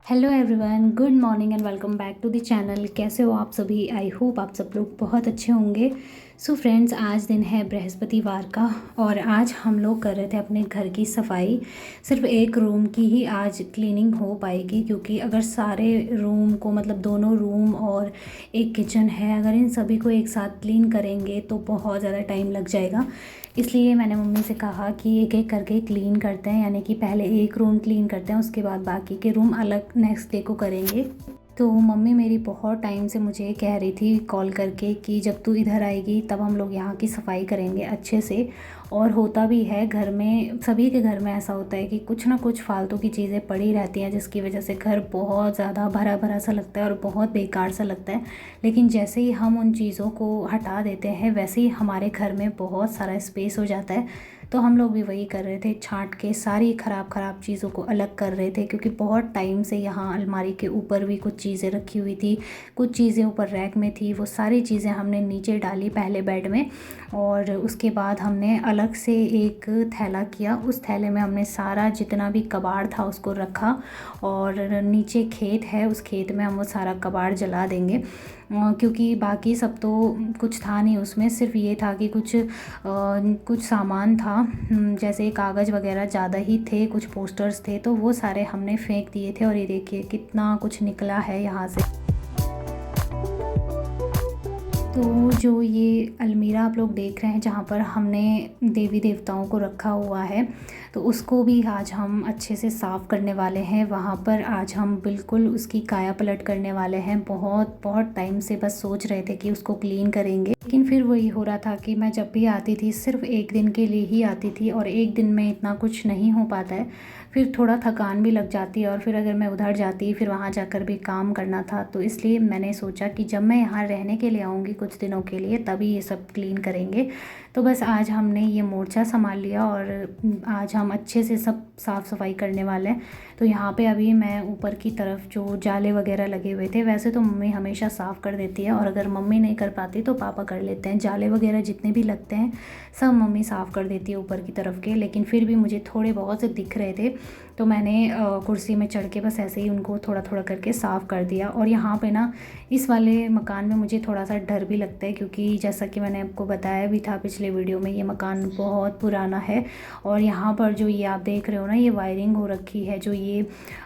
Hello everyone, good morning and welcome back to the channel. कैसे हो आप सभी? आई होप आप सब लोग बहुत अच्छे होंगे। सो फ्रेंड्स, आज दिन है बृहस्पतिवार का और आज हम लोग कर रहे थे अपने घर की सफाई। सिर्फ एक रूम की ही आज क्लीनिंग हो पाएगी, क्योंकि अगर सारे रूम को मतलब दोनों रूम और एक किचन है, अगर इन सभी को एक साथ क्लीन करेंगे तो बहुत ज़्यादा टाइम लग जाएगा। इसलिए मैंने मम्मी से कहा कि एक एक करके क्लीन करते हैं, यानी कि पहले एक रूम क्लीन करते हैं, उसके बाद बाकी के रूम अलग नेक्स्ट डे को करेंगे। तो मम्मी मेरी बहुत टाइम से मुझे कह रही थी कॉल करके कि जब तू इधर आएगी तब हम लोग यहाँ की सफाई करेंगे अच्छे से। और होता भी है, घर में सभी के घर में ऐसा होता है कि कुछ ना कुछ फालतू की चीज़ें पड़ी रहती हैं, जिसकी वजह से घर बहुत ज़्यादा भरा भरा सा लगता है और बहुत बेकार सा लगता है। लेकिन जैसे ही हम उन चीज़ों को हटा देते हैं, वैसे ही हमारे घर में बहुत सारा स्पेस हो जाता है। तो हम लोग भी वही कर रहे थे, छांट के सारी ख़राब ख़राब चीज़ों को अलग कर रहे थे, क्योंकि बहुत टाइम से यहाँ अलमारी के ऊपर भी कुछ चीज़ें रखी हुई थी, कुछ चीज़ें ऊपर रैक में थी। वो सारी चीज़ें हमने नीचे डाली पहले बेड में, और उसके बाद हमने अलग से एक थैला किया। उस थैले में हमने सारा जितना भी कबाड़ था उसको रखा, और नीचे खेत है, उस खेत में हम वो सारा कबाड़ जला देंगे। क्योंकि बाकी सब तो कुछ था नहीं उसमें, सिर्फ ये था कि कुछ सामान था, जैसे कागज़ वगैरह ज़्यादा ही थे, कुछ पोस्टर्स थे, तो वो सारे हमने फेंक दिए थे। और ये देखिए कितना कुछ निकला है यहाँ से। तो जो ये अलमीरा आप लोग देख रहे हैं, जहाँ पर हमने देवी देवताओं को रखा हुआ है, तो उसको भी आज हम अच्छे से साफ़ करने वाले हैं। वहाँ पर आज हम बिल्कुल उसकी काया पलट करने वाले हैं। बहुत बहुत टाइम से बस सोच रहे थे कि उसको क्लीन करेंगे, लेकिन फिर वही हो रहा था कि मैं जब भी आती थी सिर्फ एक दिन के लिए ही आती थी, और एक दिन में इतना कुछ नहीं हो पाता है। फिर थोड़ा थकान भी लग जाती है, और फिर अगर मैं उधर जाती फिर वहाँ जाकर भी काम करना था। तो इसलिए मैंने सोचा कि जब मैं यहाँ रहने के लिए आऊँगी कुछ दिनों के लिए, तभी ये सब क्लीन करेंगे। तो बस आज हमने ये मोर्चा संभाल लिया और आज हम अच्छे से सब साफ़ सफाई करने वाले हैं। तो यहाँ पे अभी मैं ऊपर की तरफ जो जाले वगैरह लगे हुए थे, वैसे तो मम्मी हमेशा साफ़ कर देती है, और अगर मम्मी नहीं कर पाती तो पापा कर लेते हैं। जाले वगैरह जितने भी लगते हैं सब मम्मी साफ़ कर देती है ऊपर की तरफ के, लेकिन फिर भी मुझे थोड़े बहुत से दिख रहे थे, तो मैंने कुर्सी में चढ़ के बस ऐसे ही उनको थोड़ा थोड़ा करके साफ़ कर दिया। और यहाँ पे ना इस वाले मकान में मुझे थोड़ा सा डर भी लगता है, क्योंकि जैसा कि मैंने आपको बताया भी था पिछले वीडियो में, ये मकान बहुत पुराना है। और यहाँ पर जो ये आप देख रहे हो ना, ये वायरिंग हो रखी है, जो ये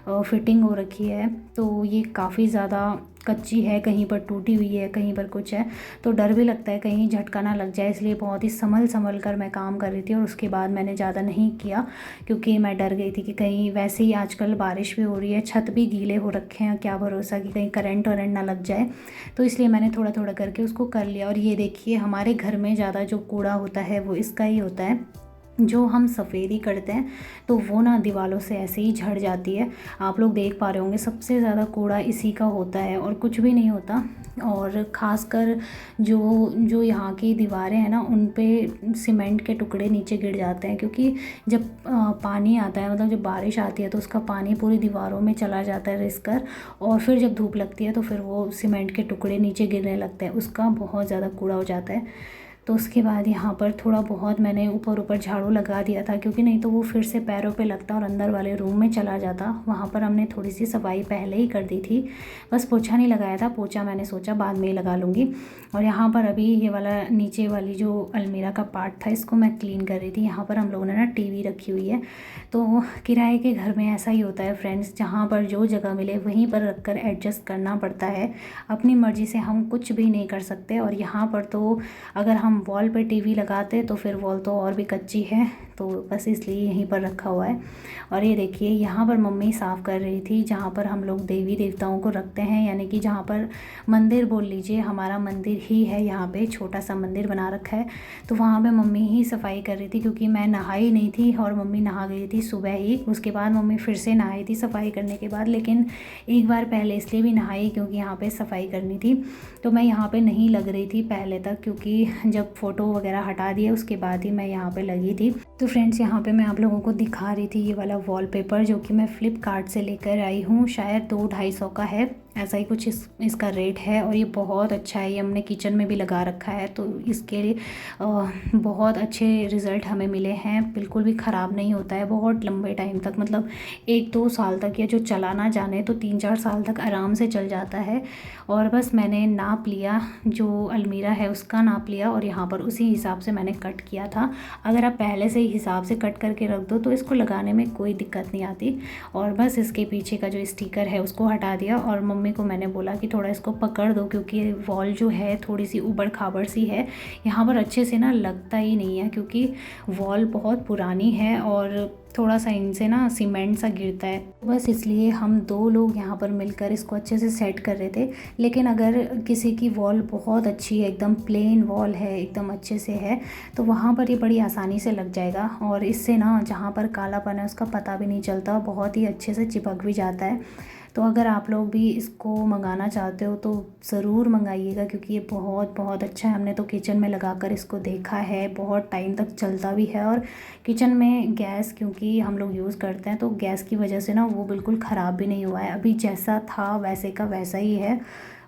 फिटिंग हो रखी है, तो ये काफ़ी ज़्यादा कच्ची है, कहीं पर टूटी हुई है, कहीं पर कुछ है। तो डर भी लगता है कहीं झटका ना लग जाए, इसलिए बहुत ही संभल संभल कर मैं काम कर रही थी। और उसके बाद मैंने ज़्यादा नहीं किया, क्योंकि मैं डर गई थी कि कहीं, वैसे ही आजकल बारिश भी हो रही है, छत भी गीले हो रखे हैं, क्या भरोसा कि कहीं करंट वरेंट ना लग जाए। तो इसलिए मैंने थोड़ा थोड़ा करके उसको कर लिया। और ये देखिए, हमारे घर में ज़्यादा जो कूड़ा होता है वो इसका ही होता है। जो हम सफ़ेदी करते हैं तो वो ना दीवारों से ऐसे ही झड़ जाती है। आप लोग देख पा रहे होंगे, सबसे ज़्यादा कूड़ा इसी का होता है और कुछ भी नहीं होता। और ख़ासकर जो जो यहाँ की दीवारें हैं ना, उन पे सीमेंट के टुकड़े नीचे गिर जाते हैं, क्योंकि जब पानी आता है, मतलब जब बारिश आती है, तो उसका पानी पूरी दीवारों में चला जाता है रिस कर, और फिर जब धूप लगती है तो फिर वो सीमेंट के टुकड़े नीचे गिरने लगते हैं, उसका बहुत ज़्यादा कूड़ा हो जाता है। तो उसके बाद यहाँ पर थोड़ा बहुत मैंने ऊपर ऊपर झाड़ू लगा दिया था, क्योंकि नहीं तो वो फिर से पैरों पे लगता और अंदर वाले रूम में चला जाता। वहाँ पर हमने थोड़ी सी सफाई पहले ही कर दी थी, बस पोछा नहीं लगाया था। पोछा मैंने सोचा बाद में ही लगा लूँगी। और यहाँ पर अभी ये वाला नीचे वाली जो अलमीरा का पार्ट था, इसको मैं क्लीन कर रही थी। यहाँ पर हम लोगों ने ना टीवी रखी हुई है, तो किराए के घर में ऐसा ही होता है फ्रेंड्स, जहाँ पर जो जगह मिले वहीं पर रख कर एडजस्ट करना पड़ता है। अपनी मर्ज़ी से हम कुछ भी नहीं कर सकते। और यहाँ पर तो अगर हम वॉल पे टीवी लगाते तो फिर वॉल तो और भी कच्ची है, तो बस इसलिए यहीं पर रखा हुआ है। और ये देखिए, यहाँ पर मम्मी साफ़ कर रही थी, जहाँ पर हम लोग देवी देवताओं को रखते हैं, यानी कि जहाँ पर मंदिर बोल लीजिए, हमारा मंदिर ही है, यहाँ पे छोटा सा मंदिर बना रखा है। तो वहाँ पे मम्मी ही सफाई कर रही थी, क्योंकि मैं नहाई नहीं थी और मम्मी नहा गई थी सुबह ही। उसके बाद मम्मी फिर से नहाई थी सफाई करने के बाद, लेकिन एक बार पहले इसलिए भी नहाई क्योंकि यहाँ पे सफाई करनी थी। तो मैं यहाँ पे नहीं लग रही थी पहले तक, क्योंकि जब फ़ोटो वगैरह हटा दिए उसके बाद ही मैं यहाँ पे लगी थी। तो फ्रेंड्स, यहाँ पे मैं आप लोगों को दिखा रही थी ये वाला वॉलपेपर, जो कि मैं फ़्लिपकार्ट से लेकर आई हूँ। शायद 200-250 का है। ऐसा ही कुछ इसका रेट है। और ये बहुत अच्छा है, ये हमने किचन में भी लगा रखा है, तो इसके लिए बहुत अच्छे रिज़ल्ट हमें मिले हैं। बिल्कुल भी ख़राब नहीं होता है बहुत लंबे टाइम तक, मतलब 1-2 साल तक, या जो चला ना जाने तो 3-4 साल तक आराम से चल जाता है। और बस मैंने नाप लिया, जो अलमीरा है उसका नाप लिया, और यहाँ पर उसी हिसाब से मैंने कट किया था। अगर आप पहले से ही हिसाब से कट करके रख दो तो इसको लगाने में कोई दिक्कत नहीं आती। और बस इसके पीछे का जो स्टिकर है उसको हटा दिया, और मम्मी को मैंने बोला कि थोड़ा इसको पकड़ दो, क्योंकि वॉल जो है थोड़ी सी ऊबड़ खाबड़ सी है, यहाँ पर अच्छे से ना लगता ही नहीं है, क्योंकि वॉल बहुत पुरानी है और थोड़ा सा इनसे ना सीमेंट सा गिरता है। बस इसलिए हम 2 लोग यहाँ पर मिलकर इसको अच्छे से सेट कर रहे थे। लेकिन अगर किसी की वॉल बहुत अच्छी है, एकदम प्लेन वॉल है, एकदम अच्छे से है, तो वहाँ पर ये बड़ी आसानी से लग जाएगा, और इससे ना जहाँ पर कालापन है उसका पता भी नहीं चलता, बहुत ही अच्छे से चिपक भी जाता है। तो अगर आप लोग भी इसको मंगाना चाहते हो तो ज़रूर मंगाइएगा, क्योंकि ये बहुत बहुत अच्छा है। हमने तो किचन में लगाकर इसको देखा है, बहुत टाइम तक चलता भी है। और किचन में गैस क्योंकि हम लोग यूज़ करते हैं, तो गैस की वजह से ना वो बिल्कुल ख़राब भी नहीं हुआ है, अभी जैसा था वैसे का वैसा ही है।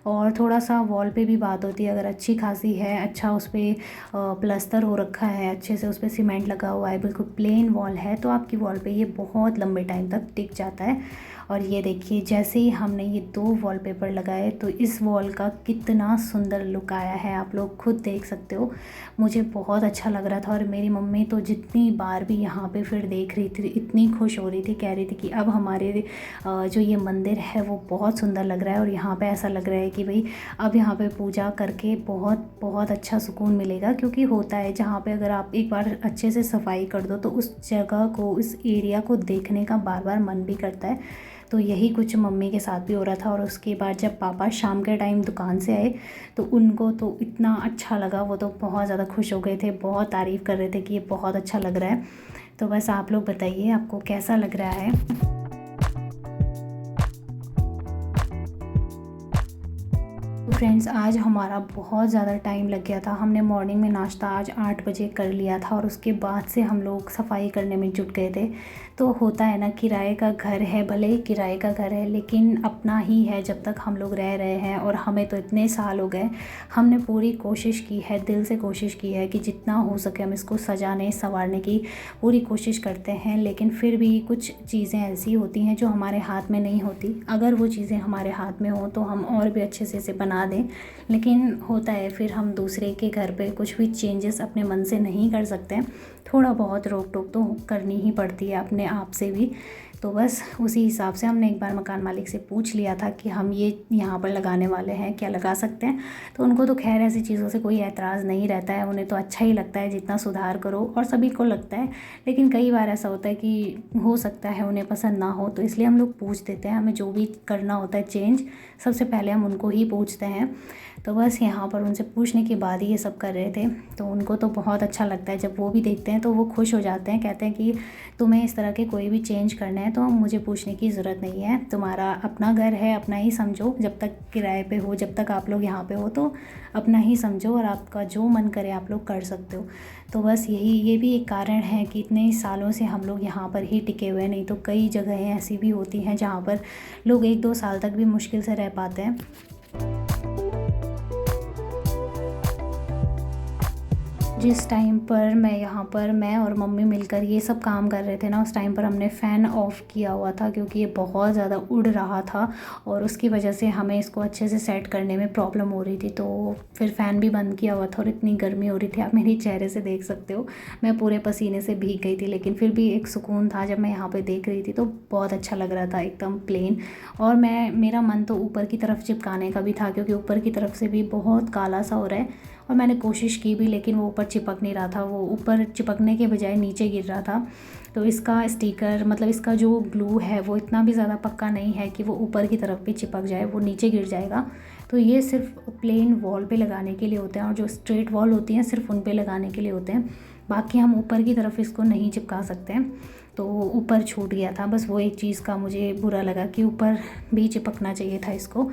और थोड़ा सा वॉल पे भी बात होती है, अगर अच्छी खासी है, अच्छा उस पर प्लस्तर हो रखा है, अच्छे से उस पर सीमेंट लगा हुआ है, बिल्कुल प्लेन वॉल है, तो आपकी वॉल पे ये बहुत लंबे टाइम तक टिक जाता है। और ये देखिए, जैसे ही हमने ये 2 वॉलपेपर लगाए तो इस वॉल का कितना सुंदर लुक आया है, आप लोग खुद देख सकते हो। मुझे बहुत अच्छा लग रहा था, और मेरी मम्मी तो जितनी बार भी यहाँ पे फिर देख रही थी, इतनी खुश हो रही थी, कह रही थी कि अब हमारे जो ये मंदिर है वो बहुत सुंदर लग रहा है, और यहाँ पे ऐसा लग रहा है कि भाई अब यहाँ पे पूजा करके बहुत बहुत अच्छा सुकून मिलेगा। क्योंकि होता है जहाँ पे अगर आप एक बार अच्छे से सफाई कर दो तो उस जगह को, उस एरिया को देखने का बार बार मन भी करता है। तो यही कुछ मम्मी के साथ भी हो रहा था। और उसके बाद जब पापा शाम के टाइम दुकान से आए तो उनको तो इतना अच्छा लगा, वो तो बहुत ज़्यादा खुश हो गए थे, बहुत तारीफ़ कर रहे थे कि ये बहुत अच्छा लग रहा है। तो बस आप लोग बताइए आपको कैसा लग रहा है। तो फ्रेंड्स, आज हमारा बहुत ज़्यादा टाइम लग गया था। हमने मॉर्निंग में नाश्ता आज 8 बजे कर लिया था, और उसके बाद से हम लोग सफाई करने में जुट गए थे। तो होता है ना, किराए का घर है, भले ही किराए का घर है लेकिन अपना ही है जब तक हम लोग रह रहे हैं। और हमें तो इतने साल हो गए, हमने पूरी कोशिश की है, दिल से कोशिश की है कि जितना हो सके हम इसको सजाने संवारने की पूरी कोशिश करते हैं। लेकिन फिर भी कुछ चीज़ें ऐसी होती हैं जो हमारे हाथ में नहीं होती। अगर वो चीज़ें हमारे हाथ में हो तो हम और भी अच्छे से इसे बना दें, लेकिन होता है फिर हम दूसरे के घर पे कुछ भी चेंजेस अपने मन से नहीं कर सकते हैं। थोड़ा बहुत रोक टोक तो करनी ही पड़ती है अपने आप से भी। तो बस उसी हिसाब से हमने एक बार मकान मालिक से पूछ लिया था कि हम ये यहाँ पर लगाने वाले हैं, क्या लगा सकते हैं। तो उनको तो खैर ऐसी चीज़ों से कोई ऐतराज़ नहीं रहता है, उन्हें तो अच्छा ही लगता है जितना सुधार करो, और सभी को लगता है। लेकिन कई बार ऐसा होता है कि हो सकता है उन्हें पसंद ना हो, तो इसलिए हम लोग पूछ देते हैं। हमें जो भी करना होता है चेंज, सबसे पहले हम उनको ही पूछते हैं। तो बस यहाँ पर उनसे पूछने के बाद ही ये सब कर रहे थे। तो उनको तो बहुत अच्छा लगता है, जब वो भी देखते हैं तो वो खुश हो जाते हैं, कहते हैं कि तुम्हें इस तरह के कोई भी चेंज करना है तो मुझे पूछने की ज़रूरत नहीं है, तुम्हारा अपना घर है, अपना ही समझो। जब तक किराए पे हो, जब तक आप लोग यहाँ पे हो तो अपना ही समझो, और आपका जो मन करे आप लोग कर सकते हो। तो बस ये भी एक कारण है कि इतने सालों से हम लोग यहाँ पर ही टिके हुए हैं। नहीं तो कई जगहें ऐसी भी होती हैं जहाँ पर लोग 1-2 साल तक भी मुश्किल से रह पाते हैं। जिस टाइम पर मैं और मम्मी मिलकर ये सब काम कर रहे थे ना, उस टाइम पर हमने फ़ैन ऑफ़ किया हुआ था, क्योंकि ये बहुत ज़्यादा उड़ रहा था और उसकी वजह से हमें इसको अच्छे से सेट करने में प्रॉब्लम हो रही थी। तो फिर फ़ैन भी बंद किया हुआ था, और इतनी गर्मी हो रही थी, आप मेरे चेहरे से देख सकते हो, मैं पूरे पसीने से भीग गई थी। लेकिन फिर भी एक सुकून था, जब मैं यहाँ पर देख रही थी तो बहुत अच्छा लग रहा था, एकदम प्लेन। और मेरा मन तो ऊपर की तरफ चिपकाने का भी था, क्योंकि ऊपर की तरफ से भी बहुत काला सा हो रहा है, और मैंने कोशिश की भी लेकिन वो ऊपर चिपक नहीं रहा था, वो ऊपर चिपकने के बजाय नीचे गिर रहा था। तो इसका स्टिकर, मतलब इसका जो ग्लू है वो इतना भी ज़्यादा पक्का नहीं है कि वो ऊपर की तरफ भी चिपक जाए, वो नीचे गिर जाएगा। तो ये सिर्फ प्लेन वॉल पे लगाने के लिए होते हैं, और जो स्ट्रेट वॉल होती हैं सिर्फ उन पे लगाने के लिए होते हैं, बाकी हम ऊपर की तरफ इसको नहीं चिपका सकते हैं। तो ऊपर छूट गया था। बस वो एक चीज़ का मुझे बुरा लगा कि ऊपर भी चिपकना चाहिए था इसको,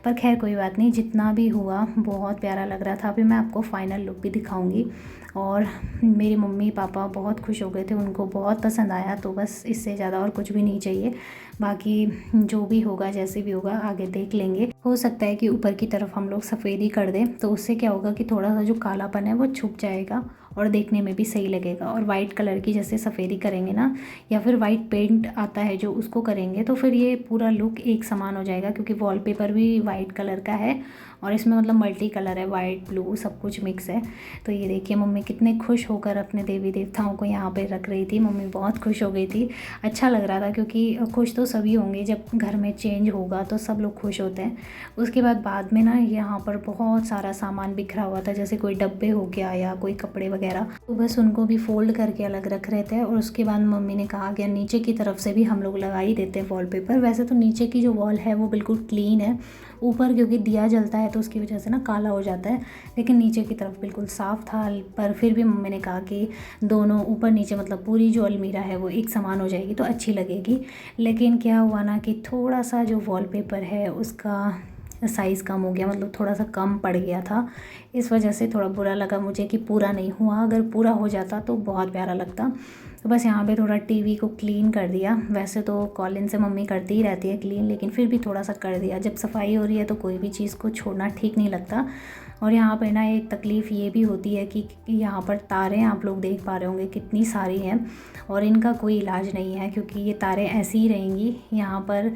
पर खैर कोई बात नहीं, जितना भी हुआ बहुत प्यारा लग रहा था। अभी मैं आपको फ़ाइनल लुक भी दिखाऊंगी। और मेरी मम्मी पापा बहुत खुश हो गए थे, उनको बहुत पसंद आया। तो बस इससे ज़्यादा और कुछ भी नहीं चाहिए। बाकी जो भी होगा जैसे भी होगा आगे देख लेंगे। हो सकता है कि ऊपर की तरफ हम लोग सफ़ेदी कर दें, तो उससे क्या होगा कि थोड़ा सा जो कालापन है वो छुप जाएगा और देखने में भी सही लगेगा। और वाइट कलर की जैसे सफ़ेदी करेंगे ना, या फिर वाइट पेंट आता है जो, उसको करेंगे तो फिर ये पूरा लुक एक समान हो जाएगा। क्योंकि वॉलपेपर भी वाइट कलर का है और इसमें मतलब मल्टी कलर है, वाइट ब्लू सब कुछ मिक्स है। तो ये देखिए मम्मी कितने खुश होकर अपने देवी देवताओं को यहाँ पे रख रही थी। मम्मी बहुत खुश हो गई थी। अच्छा लग रहा था क्योंकि खुश तो सभी होंगे, जब घर में चेंज होगा तो सब लोग खुश होते हैं। उसके बाद में ना यहाँ पर बहुत सारा सामान बिखरा हुआ था, जैसे कोई डब्बे हो गया या कोई कपड़े वगैरह, तो बस उनको भी फोल्ड करके अलग रख रहे थे। और उसके बाद मम्मी ने कहा कि नीचे की तरफ से भी हम लोग लगा ही देते हैं वॉलपेपर। वैसे तो नीचे की जो वॉल है वो बिल्कुल क्लीन है, ऊपर क्योंकि दिया जलता है तो उसकी वजह से ना काला हो जाता है, लेकिन नीचे की तरफ बिल्कुल साफ़ था। पर फिर भी मम्मी ने कहा कि दोनों ऊपर नीचे मतलब पूरी जो अलमीरा है वो एक समान हो जाएगी तो अच्छी लगेगी। लेकिन क्या हुआ ना कि थोड़ा सा जो वॉलपेपर है उसका साइज़ कम हो गया, मतलब थोड़ा सा कम पड़ गया था। इस वजह से थोड़ा बुरा लगा मुझे कि पूरा नहीं हुआ। अगर पूरा हो जाता तो बहुत प्यारा लगता। तो बस यहाँ पे थोड़ा टीवी को क्लीन कर दिया। वैसे तो कॉलिन से मम्मी करती ही रहती है क्लीन, लेकिन फिर भी थोड़ा सा कर दिया। जब सफाई हो रही है तो कोई भी चीज़ को छोड़ना ठीक नहीं लगता। और यहाँ पे ना एक तकलीफ़ ये भी होती है कि यहाँ पर तारें आप लोग देख पा रहे होंगे कितनी सारी हैं, और इनका कोई इलाज नहीं है क्योंकि ये तारें ऐसी ही रहेंगी यहाँ पर।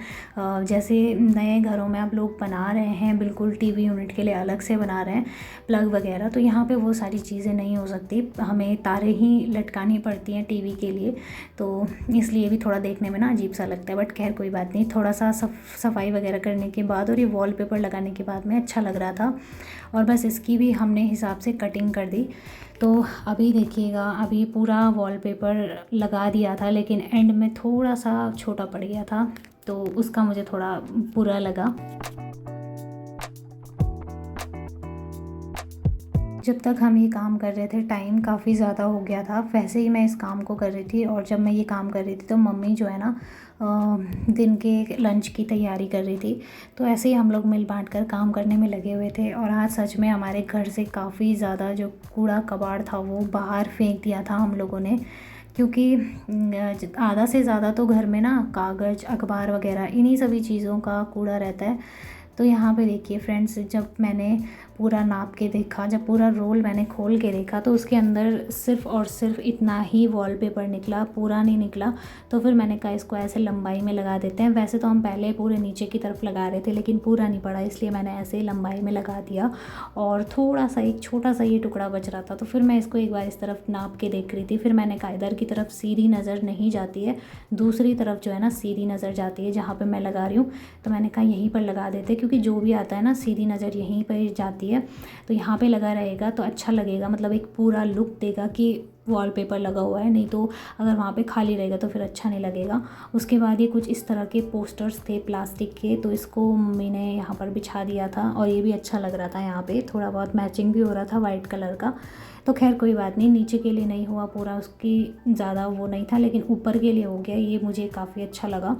जैसे नए घरों में आप लोग बना रहे हैं बिल्कुल टीवी यूनिट के लिए अलग से बना रहे हैं प्लग वगैरह, तो यहाँ पे वो सारी चीज़ें नहीं हो सकती, हमें तारें ही लटकानी पड़ती हैं टीवी के लिए। तो इसलिए भी थोड़ा देखने में ना अजीब सा लगता है, बट खैर कोई बात नहीं। थोड़ा सा सफाई वगैरह करने के बाद और ये वॉलपेपर लगाने के बाद में अच्छा लग रहा था। और बस इसकी भी हमने हिसाब से कटिंग कर दी। तो अभी देखिएगा, अभी पूरा वॉलपेपर लगा दिया था लेकिन एंड में थोड़ा सा छोटा पड़ गया था, तो उसका मुझे थोड़ा बुरा लगा। जब तक हम ये काम कर रहे थे टाइम काफ़ी ज़्यादा हो गया था। वैसे ही मैं इस काम को कर रही थी, और जब मैं ये काम कर रही थी तो मम्मी जो है ना दिन के लंच की तैयारी कर रही थी। तो ऐसे ही हम लोग मिल बांट कर काम करने में लगे हुए थे। और आज सच में हमारे घर से काफ़ी ज़्यादा जो कूड़ा कबाड़ था वो बाहर फेंक दिया था हम लोगों ने, क्योंकि आधा से ज़्यादा तो घर में ना कागज़ अखबार वगैरह इन्हीं सभी चीज़ों का कूड़ा रहता है। तो यहाँ पे देखिए फ्रेंड्स, जब मैंने पूरा नाप के देखा, जब पूरा रोल मैंने खोल के देखा तो उसके अंदर सिर्फ़ और सिर्फ इतना ही वॉलपेपर निकला, पूरा नहीं निकला। तो फिर मैंने कहा इसको ऐसे लंबाई में लगा देते हैं। वैसे तो हम पहले पूरे नीचे की तरफ लगा रहे थे लेकिन पूरा नहीं पड़ा, इसलिए मैंने ऐसे ही लंबाई में लगा दिया। और थोड़ा सा एक छोटा सा ये टुकड़ा बच रहा था, तो फिर मैं इसको एक बार इस तरफ नाप के देख रही थी। फिर मैंने कहा इधर की तरफ सीधी नज़र नहीं जाती है, दूसरी तरफ जो है ना सीधी नज़र जाती है जहाँ पर मैं लगा रही हूँ। तो मैंने कहा यहीं पर लगा देते, क्योंकि जो भी आता है ना सीधी नज़र यहीं पर जाती है, तो यहाँ पे लगा रहेगा तो अच्छा लगेगा, मतलब एक पूरा लुक देगा कि वॉलपेपर लगा हुआ है। नहीं तो अगर वहाँ पे खाली रहेगा तो फिर अच्छा नहीं लगेगा। उसके बाद ये कुछ इस तरह के पोस्टर्स थे प्लास्टिक के, तो इसको मम्मी ने यहाँ पर बिछा दिया था और ये भी अच्छा लग रहा था। यहाँ पे थोड़ा बहुत मैचिंग भी हो रहा था वाइट कलर का। तो खैर कोई बात नहीं, नीचे के लिए नहीं हुआ पूरा, उसकी ज़्यादा वो नहीं था, लेकिन ऊपर के लिए हो गया, ये मुझे काफ़ी अच्छा लगा।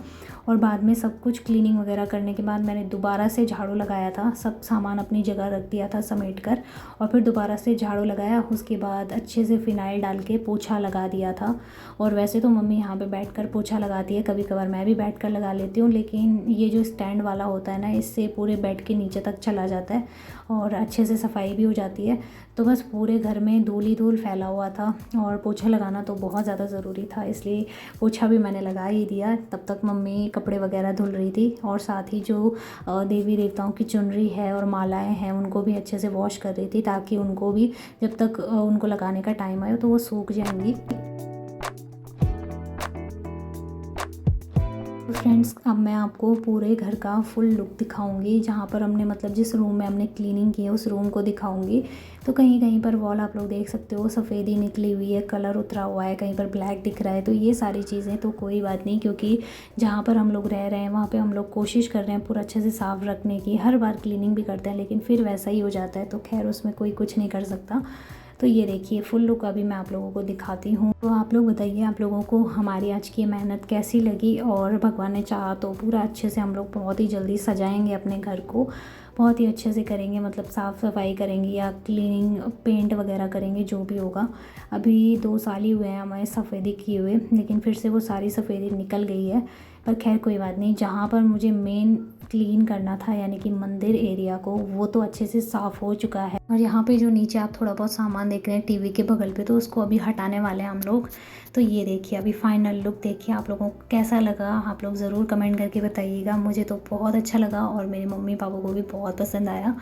और बाद में सब कुछ क्लीनिंग वगैरह करने के बाद मैंने दोबारा से झाड़ू लगाया था, सब सामान अपनी जगह रख दिया था समेट कर, और फिर दोबारा से झाड़ू लगाया। उसके बाद अच्छे से फिनाइल डाल के पोछा लगा दिया था। और वैसे तो मम्मी यहाँ पे बैठकर पोछा लगाती है, कभी कभार मैं भी बैठकर लगा लेती हूँ, लेकिन ये जो स्टैंड वाला होता है ना, इससे पूरे बेड के नीचे तक चला जाता है और अच्छे से सफाई भी हो जाती है। तो बस पूरे घर में धूल ही धूल फैला हुआ था और पोछा लगाना तो बहुत ज़्यादा ज़रूरी था, इसलिए पोछा भी मैंने लगा ही दिया। तब तक मम्मी कपड़े वगैरह धुल रही थी, और साथ ही जो देवी देवताओं की चुनरी है और मालाएं हैं उनको भी अच्छे से वॉश कर रही थी, ताकि उनको भी जब तक उनको लगाने का टाइम आए तो वो सूख जाएंगी। तो फ्रेंड्स, अब मैं आपको पूरे घर का फुल लुक दिखाऊंगी, जहाँ पर हमने मतलब जिस रूम में हमने क्लीनिंग की है उस रूम को दिखाऊंगी। तो कहीं कहीं पर वॉल आप लोग देख सकते हो सफ़ेदी निकली हुई है, कलर उतरा हुआ है, कहीं पर ब्लैक दिख रहा है। तो ये सारी चीज़ें तो कोई बात नहीं, क्योंकि जहाँ पर हम लोग रह रहे हैं वहाँ पर हम लोग कोशिश कर रहे हैं पूरा अच्छे से साफ़ रखने की। हर बार क्लीनिंग भी करते हैं लेकिन फिर वैसा ही हो जाता है, तो खैर उसमें कोई कुछ नहीं कर सकता। तो ये देखिए फुल लुक अभी मैं आप लोगों को दिखाती हूँ। तो आप लोग बताइए आप लोगों को हमारी आज की मेहनत कैसी लगी, और भगवान ने चाहा तो पूरा अच्छे से हम लोग बहुत ही जल्दी सजाएंगे अपने घर को, बहुत ही अच्छे से करेंगे, मतलब साफ़ सफाई करेंगे या क्लीनिंग पेंट वगैरह करेंगे, जो भी होगा। अभी 2 साल ही हुए हैं हमें सफ़ेदी किए हुए, लेकिन फिर से वो सारी सफ़ेदी निकल गई है। पर खैर कोई बात नहीं, जहाँ पर मुझे मेन क्लीन करना था यानी कि मंदिर एरिया को, वो तो अच्छे से साफ़ हो चुका है। और यहाँ पे जो नीचे आप थोड़ा बहुत सामान देख रहे हैं टीवी के बगल पे, तो उसको अभी हटाने वाले हैं हम लोग। तो ये देखिए अभी फाइनल लुक देखिए, आप लोगों को कैसा लगा आप लोग ज़रूर कमेंट करके बताइएगा। मुझे तो बहुत अच्छा लगा और मेरे मम्मी पापा को भी बहुत पसंद आया।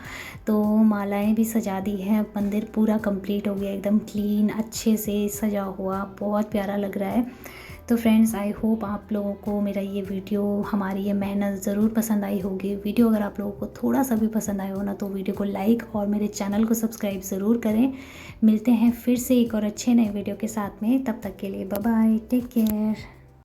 तो मालाएँ भी सजा दी है, मंदिर पूरा कंप्लीट हो गया, एकदम क्लीन अच्छे से सजा हुआ, बहुत प्यारा लग रहा है। तो फ्रेंड्स आई होप आप लोगों को मेरा ये वीडियो, हमारी ये मेहनत ज़रूर पसंद आई होगी। वीडियो अगर आप लोगों को थोड़ा सा भी पसंद आया हो ना, तो वीडियो को लाइक और मेरे चैनल को सब्सक्राइब ज़रूर करें। मिलते हैं फिर से एक और अच्छे नए वीडियो के साथ में, तब तक के लिए बाय बाय, टेक केयर।